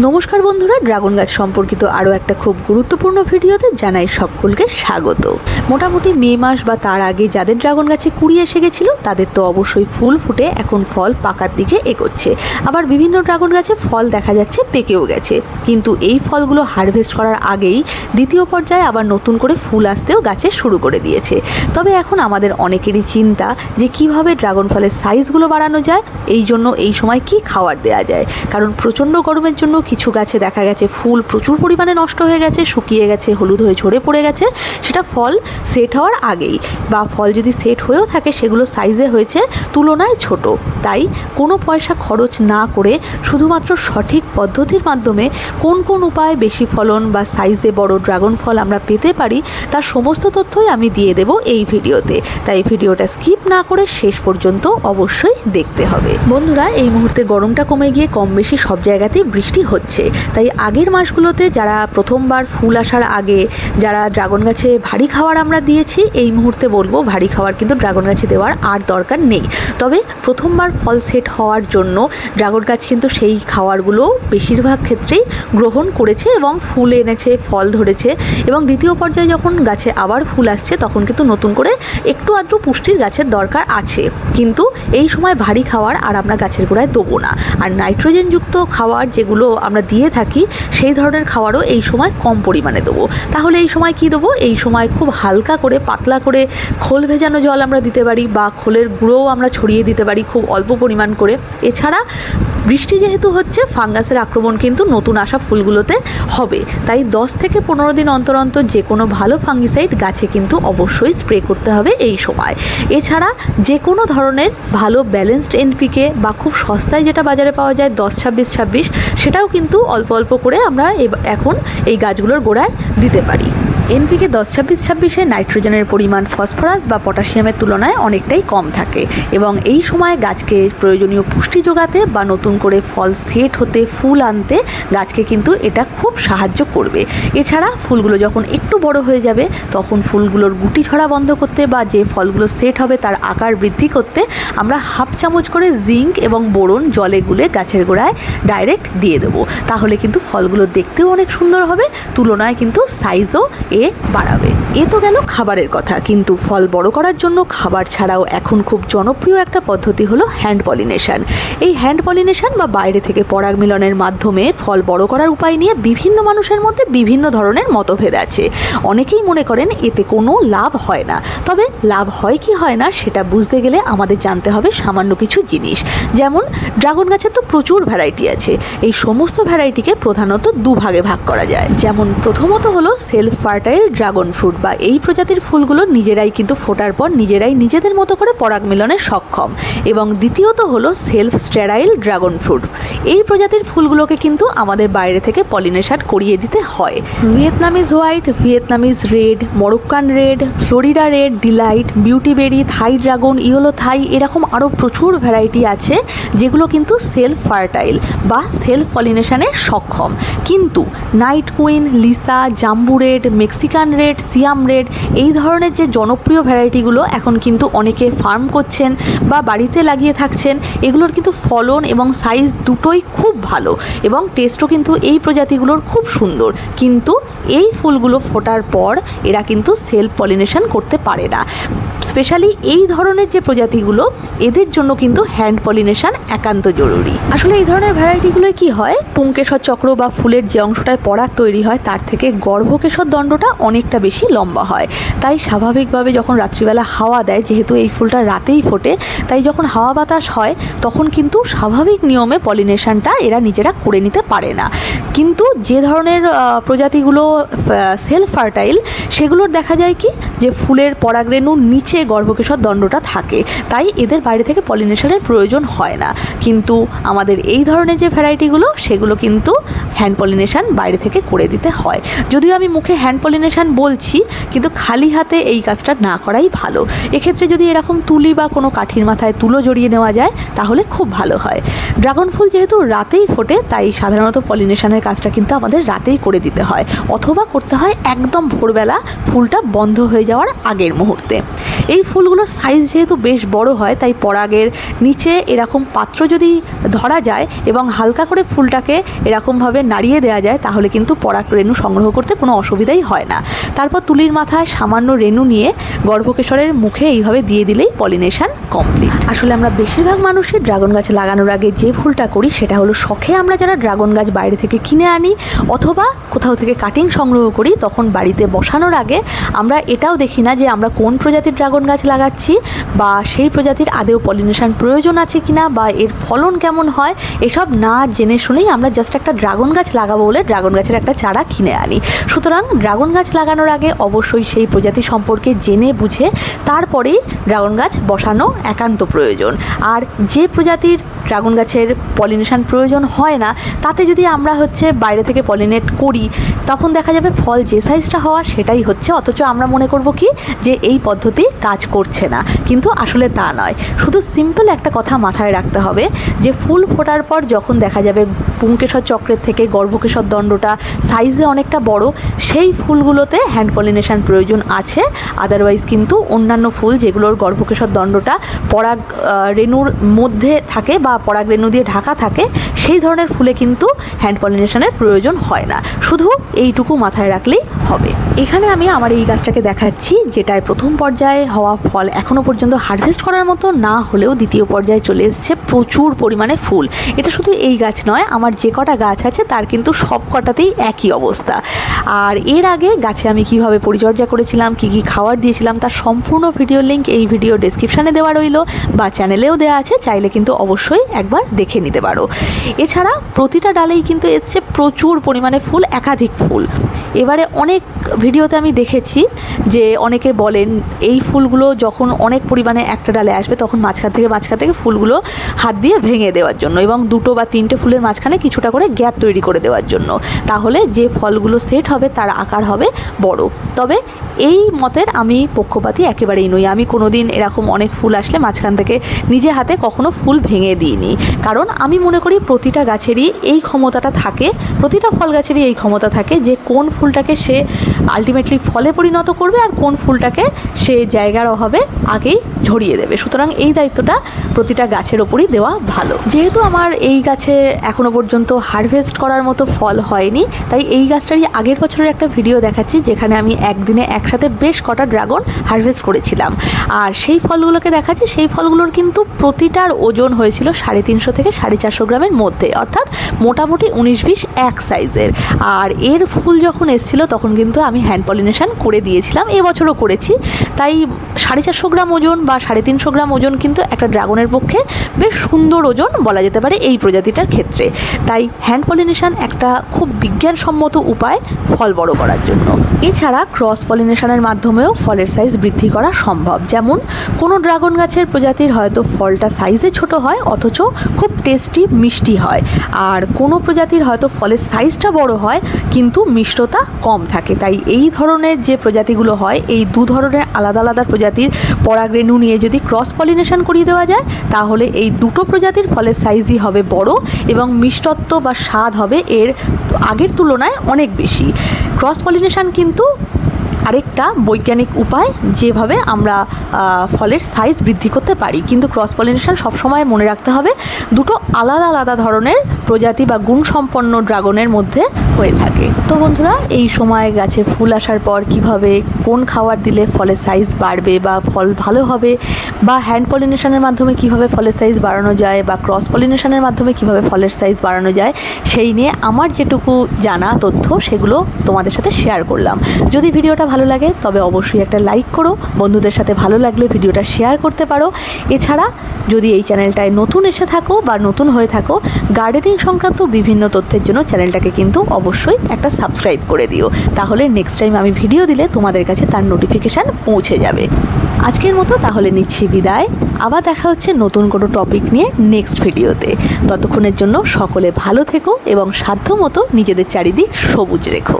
নমস্কার বন্ধুরা, ড্রাগন গাছ সম্পর্কিত আরও একটা খুব গুরুত্বপূর্ণ ভিডিওতে জানাই সকলকে স্বাগত। মোটামুটি মে মাস বা তার আগে যাদের ড্রাগন গাছে কুড়ি এসে গেছিলো তাদের তো অবশ্যই ফুল ফুটে এখন ফল পাকার দিকে এগোচ্ছে। আবার বিভিন্ন ড্রাগন গাছে ফল দেখা যাচ্ছে পেকেও গেছে, কিন্তু এই ফলগুলো হারভেস্ট করার আগেই দ্বিতীয় পর্যায়ে আবার নতুন করে ফুল আসতেও গাছে শুরু করে দিয়েছে। তবে এখন আমাদের অনেকেরই চিন্তা যে কিভাবে ড্রাগন ফলের সাইজগুলো বাড়ানো যায়, এই জন্য এই সময় কি খাবার দেওয়া যায়। কারণ প্রচণ্ড গরমের জন্য কিছু গাছে দেখা গেছে ফুল প্রচুর পরিমাণে নষ্ট হয়ে গেছে, শুকিয়ে গেছে, হলুদ হয়ে ঝরে পড়ে গেছে, সেটা ফল সেট হওয়ার আগেই, বা ফল যদি সেট হয়েও থাকে সেগুলো সাইজে হয়েছে তুলনায় ছোট। তাই কোনো পয়সা খরচ না করে শুধুমাত্র সঠিক পদ্ধতির মাধ্যমে কোন কোন উপায়ে বেশি ফলন বা সাইজে বড় ড্রাগন ফল আমরা পেতে পারি তার সমস্ত তথ্যই আমি দিয়ে দেব এই ভিডিওতে। তাই ভিডিওটা স্কিপ না করে শেষ পর্যন্ত অবশ্যই দেখতে হবে। বন্ধুরা, এই মুহূর্তে গরমটা কমে গিয়ে কম বেশি সব জায়গাতেই বৃষ্টি হচ্ছে, তাই আগের মাসগুলোতে যারা প্রথমবার ফুল আসার আগে যারা ড্রাগন গাছে ভারী খাবার আমরা দিয়েছি, এই মুহূর্তে বলবো ভারী খাবার কিন্তু ড্রাগন গাছে দেওয়ার আর দরকার নেই। তবে প্রথমবার ফল সেট হওয়ার জন্য ড্রাগন গাছ কিন্তু সেই খাবারগুলো বেশিরভাগ ক্ষেত্রেই গ্রহণ করেছে এবং ফুল এনেছে, ফল ধরেছে, এবং দ্বিতীয় পর্যায়ে যখন গাছে আবার ফুল আসছে তখন কিন্তু নতুন করে একটু আধটু পুষ্টির গাছের দরকার আছে। কিন্তু এই সময় ভারী খাবার আর আমরা গাছের গোড়ায় দেবো না। আর নাইট্রোজেনযুক্ত খাবার যেগুলো আমরা দিয়ে থাকি সেই ধরনের খাবারও এই সময় কম পরিমাণে দেবো। তাহলে এই সময় কি দেবো? এই সময় খুব হালকা করে পাতলা করে খোল ভেজানো জল আমরা দিতে পারি, বা খোলের গুঁড়োও আমরা ছড়িয়ে দিতে পারি খুব অল্প পরিমাণ করে। এছাড়া বৃষ্টি যেহেতু হচ্ছে, ফাঙ্গাসের আক্রমণ কিন্তু নতুন আসা ফুলগুলোতে হবে, তাই 10 থেকে 15 দিন অন্তর অন্তর যে কোনো ভালো ফাঙ্গিসাইড গাছে কিন্তু অবশ্যই স্প্রে করতে হবে এই সময়। এছাড়া যে কোনো ধরনের ভালো ব্যালেন্সড এনপিকে বা খুব সস্তায় যেটা বাজারে পাওয়া যায় 10-26-26, সেটাও কিন্তু অল্প অল্প করে আমরা এখন এই গাছগুলোর গোড়ায় দিতে পারি। এনপিকে 10-26-26-এ নাইট্রোজেনের পরিমাণ ফসফরাস বা পটাশিয়ামের তুলনায় অনেকটাই কম থাকে, এবং এই সময় গাছকে প্রয়োজনীয় পুষ্টি যোগাতে বা নতুন করে ফল সেট হতে, ফুল আনতে গাছকে কিন্তু এটা খুব সাহায্য করবে। এছাড়া ফুলগুলো যখন একটু বড় হয়ে যাবে তখন ফুলগুলোর গুটি ঝরা বন্ধ করতে বা যে ফলগুলো সেট হবে তার আকার বৃদ্ধি করতে আমরা হাফ চামচ করে জিঙ্ক এবং বোরন জলে গুলে গাছের গোড়ায় ডাইরেক্ট দিয়ে দেবো। তাহলে কিন্তু ফলগুলো দেখতেও অনেক সুন্দর হবে, তুলনায় কিন্তু সাইজও বাড়াবে। এ তো গেল খাবারের কথা, কিন্তু ফল বড় করার জন্য খাবার ছাড়াও এখন খুব জনপ্রিয় একটা পদ্ধতি হলো হ্যান্ড পলিনেশন। এই হ্যান্ড পলিনেশন বা বাইরে থেকে পরাগ মিলনের মাধ্যমে ফল বড় করার উপায় নিয়ে বিভিন্ন মানুষের মধ্যে বিভিন্ন ধরনের মতভেদ আছে। অনেকেই মনে করেন এতে কোনো লাভ হয় না, তবে লাভ হয় কি হয় না সেটা বুঝতে গেলে আমাদের জানতে হবে সামান্য কিছু জিনিস। যেমন ড্রাগন গাছের তো প্রচুর ভ্যারাইটি আছে, এই সমস্ত ভ্যারাইটিকে প্রধানত দুভাগে ভাগ করা যায়। যেমন প্রথমত হলো সেলফ ফার্টাইল ড্রাগন ফ্রুট, বা এই প্রজাতির ফুলগুলো নিজেরাই কিন্তু ফোটার পর নিজেরাই নিজেদের মতো করে পরাগ মিলনে সক্ষম। এবং দ্বিতীয়ত হলো সেলফ স্টেরাইল ড্রাগন ফ্রুট। এই প্রজাতির ফুলগুলোকে কিন্তু আমাদের বাইরে থেকে পলিনেশন করিয়ে দিতে হয়। Vietnamese white, Vietnamese red, Moroccan red, Florida red, delight, beauty berry, Thai dragon, yellow Thai, এরকম আরও প্রচুর ভ্যারাইটি আছে যেগুলো কিন্তু সেলফ ফার্টাইল বা সেলফ পলিনেশনে সক্ষম। কিন্তু night queen, Lisa, jumbo red, Mexican red, Siam red, এই ধরনের যে জনপ্রিয় ভ্যারাইটিগুলো এখন কিন্তু অনেকে ফার্ম করছেন বা বাড়িতে লাগিয়ে থাকছেন, এগুলোর কিন্তু ফলন এবং সাইজ দুটোই খুব ভালো, এবং টেস্টও কিন্তু এই প্রজাতিগুলোর খুব সুন্দর। কিন্তু এই ফুলগুলো ফোটার পর এরা কিন্তু সেলফ পলিনেশন করতে পারে না। স্পেশালি এই ধরনের যে প্রজাতিগুলো, এদের জন্য কিন্তু হ্যান্ড পলিনেশন একান্ত জরুরি। আসলে এই ধরনের ভ্যারাইটিগুলোয় কি হয়, পুংকেশর চক্র বা ফুলের যে অংশটায় পরাগ তৈরি হয় তার থেকে গর্ভকেশর দণ্ডটা অনেকটা বেশি লম্বা হয়। তাই স্বাভাবিকভাবে যখন রাত্রিবেলা হাওয়া দেয়, যেহেতু এই ফুলটা রাতেই ফোটে, তাই যখন হাওয়া বাতাস হয় তখন কিন্তু স্বাভাবিক নিয়মে পলিনেশনটা এরা নিজেরা করে নিতে পারে না। কিন্তু যে ধরনের প্রজাতিগুলো সেলফ ফার্টাইল, সেগুলোর দেখা যায় কি যে ফুলের পরাগরেণুর নিচে গর্ভকেশর দণ্ডটা থাকে, তাই এদের বাইরে থেকে পলিনেশনের প্রয়োজন হয় না। কিন্তু আমাদের এই ধরনের যে ভ্যারাইটিগুলো, সেগুলো কিন্তু হ্যান্ড পলিনেশন বাইরে থেকে করে দিতে হয়। যদিও আমি মুখে হ্যান্ড পলিনেশন বলছি, কিন্তু খালি হাতে এই কাজটা না করাই ভালো। এক্ষেত্রে যদি এরকম তুলি বা কোনো কাঠির মাথায় তুলো জড়িয়ে নেওয়া যায় তাহলে খুব ভালো হয়। ড্রাগন ফুল যেহেতু রাতেই ফোটে, তাই সাধারণত পলিনেশনের কাজটা কিন্তু আমাদের রাতেই করে দিতে হয়, অথবা করতে হয় একদম ভোরবেলা ফুলটা বন্ধ হয়ে যাওয়ার আগের মুহূর্তে। এই ফুলগুলোর সাইজ যেহেতু বেশ বড় হয়, তাই পরাগের নিচে এরকম পাত্র যদি ধরা যায় এবং হালকা করে ফুলটাকে এরকমভাবে নাড়িয়ে দেওয়া যায় তাহলে কিন্তু পরাগ রেণু সংগ্রহ করতে কোনো অসুবিধাই হয় না। তারপর তুলির মাথায় সামান্য রেণু নিয়ে গর্ভকেশরের মুখে এইভাবে দিয়ে দিলেই পলিনেশন কমপ্লিট। আসলে আমরা বেশিরভাগ মানুষই ড্রাগন গাছ লাগানোর আগে যে ভুলটা করি সেটা হলো শখে আমরা যারা ড্রাগন গাছ বাইরে থেকে কিনে আনি অথবা কোথাও থেকে কাটিং সংগ্রহ করি, তখন বাড়িতে বসানোর আগে আমরা এটাও দেখি না যে আমরা কোন প্রজাতির ড্রাগন গাছ লাগাচ্ছি বা সেই প্রজাতির আদেও পলিনেশন প্রয়োজন আছে কিনা বা এর ফলন কেমন হয়, এসব না জেনে শুনেই আমরা জাস্ট একটা ড্রাগন গাছ লাগাবো বলে ড্রাগন গাছের একটা চারা কিনে আনি। সুতরাং ড্রাগন গাছ লাগানোর আগে অবশ্যই সেই প্রজাতি সম্পর্কে জেনে বুঝে তারপরেই ড্রাগন গাছ বসানো একান্ত প্রয়োজন। আর যে প্রজাতির ড্রাগন গাছের পলিনেশন প্রয়োজন হয় না তাতে যদি আমরা বাইরে থেকে পলিনেট করি তখন দেখা যাবে ফল যে সাইজটা হওয়ার সেটাই হচ্ছে, অথচ আমরা মনে করব কি যে এই পদ্ধতি কাজ করছে না, কিন্তু আসলে তা নয়। শুধু সিম্পল একটা কথা মাথায় রাখতে হবে যে ফুল ফোটার পর যখন দেখা যাবে পুংকেশর চক্রের থেকে গর্ভকেশর দণ্ডটা সাইজে অনেকটা বড়, সেই ফুলগুলোতে হ্যান্ড পলিনেশন প্রয়োজন আছে। আদারওয়াইজ কিন্তু অন্যান্য ফুল যেগুলোর গর্ভকেশর দণ্ডটা পরাগ রেণুর মধ্যে থাকে বা পরাগ রেণু দিয়ে ঢাকা থাকে সেই ধরনের ফুলে কিন্তু হ্যান্ড পলিনেশনের প্রয়োজন হয় না। শুধু এইটুকু মাথায় রাখলেই হবে। এখানে আমি আমার এই গাছটাকে দেখাচ্ছি যেটায় প্রথম পর্যায়ে হওয়া ফল এখনও পর্যন্ত হারভেস্ট করার মতো না হলেও দ্বিতীয় পর্যায়ে চলে এসছে প্রচুর পরিমাণে ফুল। এটা শুধু এই গাছ নয়, আমার যে কটা গাছ আছে তার কিন্তু সব কটাতেই একই অবস্থা। আর এর আগে গাছে আমি কিভাবে পরিচর্যা করেছিলাম, কী কী খাবার দিয়েছিলাম তার সম্পূর্ণ ভিডিও লিঙ্ক এই ভিডিও ডেসক্রিপশানে দেওয়া রইল বা চ্যানেলেও দেওয়া আছে, চাইলে কিন্তু অবশ্যই একবার দেখে নিতে পারো। এছাড়া প্রতিটা ডালেই কিন্তু এসছে প্রচুর পরিমাণে ফুল, একাধিক ফুল। এবারে অনেক ভিডিওতে আমি দেখেছি যে অনেকে বলেন এই ফুলগুলো যখন অনেক পরিমাণে একটা ডালে আসবে তখন মাঝখান থেকে ফুলগুলো হাত দিয়ে ভেঙে দেওয়ার জন্য এবং 2 বা 3টে ফুলের মাঝখানে কিছুটা করে গ্যাপ তৈরি করে দেওয়ার জন্য, তাহলে যে ফলগুলো সেট হবে তার আকার হবে বড়। তবে এই মতের আমি পক্ষপাতী একেবারেই নই। আমি কোনো দিন এরকম অনেক ফুল আসলে মাঝখান থেকে নিজে হাতে কখনো ফুল ভেঙে দিইনি, কারণ আমি মনে করি প্রতিটা গাছেরই এই ক্ষমতাটা থাকে, প্রতিটা ফল গাছেরই এই ক্ষমতা থাকে যে কোন ফুলটাকে সে আলটিমেটলি ফলে পরিণত করবে আর কোন ফুলটাকে সে জায়গার অভাবে আগেই ঝরিয়ে দেবে। সুতরাং এই দায়িত্বটা প্রতিটা গাছের ওপরই দেওয়া ভালো। যেহেতু আমার এই গাছে এখনও পর্যন্ত হারভেস্ট করার মতো ফল হয়নি, তাই এই গাছটারই আগের বছরের একটা ভিডিও দেখাচ্ছি যেখানে আমি একদিনে একসাথে বেশ কটা ড্রাগন হারভেস্ট করেছিলাম। আর সেই ফলগুলোকে দেখাচ্ছি, সেই ফলগুলোর কিন্তু প্রতিটার ওজন হয়েছিল 350 থেকে 450 গ্রামের মধ্যে, অর্থাৎ মোটামুটি 19-20 এক সাইজের। আর এর ফুল যখন এসেছিলো তখন কিন্তু আমি হ্যান্ড পলিনেশন করে দিয়েছিলাম, এবছরও করেছি। তাই 450 গ্রাম ওজন বা 350 গ্রাম ওজন কিন্তু একটা ড্রাগনের পক্ষে বেশ সুন্দর ওজন বলা যেতে পারে এই প্রজাতিটার ক্ষেত্রে। তাই হ্যান্ড পলিনেশন একটা খুব বিজ্ঞানসম্মত উপায় ফল বড় করার জন্য। এছাড়া ক্রস পলিনেশনের মাধ্যমেও ফলের সাইজ বৃদ্ধি করা সম্ভব। যেমন কোনো ড্রাগন গাছের প্রজাতির হয়তো ফলটা সাইজে ছোট হয় অথচ খুব টেস্টি মিষ্টি হয়, আর কোনো প্রজাতির হয়তো ফলের সাইজটা বড় হয় কিন্তু মিষ্টতা কম থাকে। তাই এই ধরনের যে প্রজাতিগুলো হয়, এই 2 ধরনের আলাদা আলাদা প্রজাতির পরাগরেণু নিয়ে যদি ক্রস পলিনেশন করিয়ে দেওয়া যায় তাহলে এই 2টো প্রজাতির ফলের সাইজই হবে বড় এবং মিষ্টত্ব বা স্বাদ হবে এর আগের তুলনায় অনেক বেশি। ক্রস পলিনেশন কিন্তু আরেকটা বৈজ্ঞানিক উপায় যেভাবে আমরা ফলের সাইজ বৃদ্ধি করতে পারি, কিন্তু ক্রস পলিনেশন সবসময় মনে রাখতে হবে 2টো আলাদা আলাদা ধরনের প্রজাতি বা গুণসম্পন্ন ড্রাগনের মধ্যে হয়ে থাকে। তো বন্ধুরা, এই সময় গাছে ফুল আসার পর কিভাবে কোন খাবার দিলে ফলের সাইজ বাড়বে বা ফল ভালো হবে, বা হ্যান্ড পলিনেশনের মাধ্যমে কিভাবে ফলের সাইজ বাড়ানো যায় বা ক্রস পলিনেশনের মাধ্যমে কিভাবে ফলের সাইজ বাড়ানো যায়, সেই নিয়ে আমার যেটুকু জানা তথ্য সেগুলো তোমাদের সাথে শেয়ার করলাম। যদি ভিডিওটা ভালো লাগে তবে অবশ্যই একটা লাইক করো, বন্ধুদের সাথে ভালো লাগলে ভিডিওটা শেয়ার করতে পারো। এছাড়া যদি এই চ্যানেলটায় নতুন এসে থাকো বা নতুন হয়ে থাকো, গার্ডেনিং সংক্রান্ত বিভিন্ন তথ্যের জন্য চ্যানেলটাকে কিন্তু অবশ্যই একটা সাবস্ক্রাইব করে দিও, তাহলে নেক্সট টাইম আমি ভিডিও দিলে তোমাদের কাছে তার নোটিফিকেশান পৌঁছে যাবে। আজকের মতো তাহলে নিচ্ছি বিদায়, আবার দেখা হচ্ছে নতুন কোনো টপিক নিয়ে নেক্সট ভিডিওতে। ততক্ষণের জন্য সকলে ভালো থেকো এবং সাধ্যমতো নিজেদের চারিদিক সবুজ রেখো।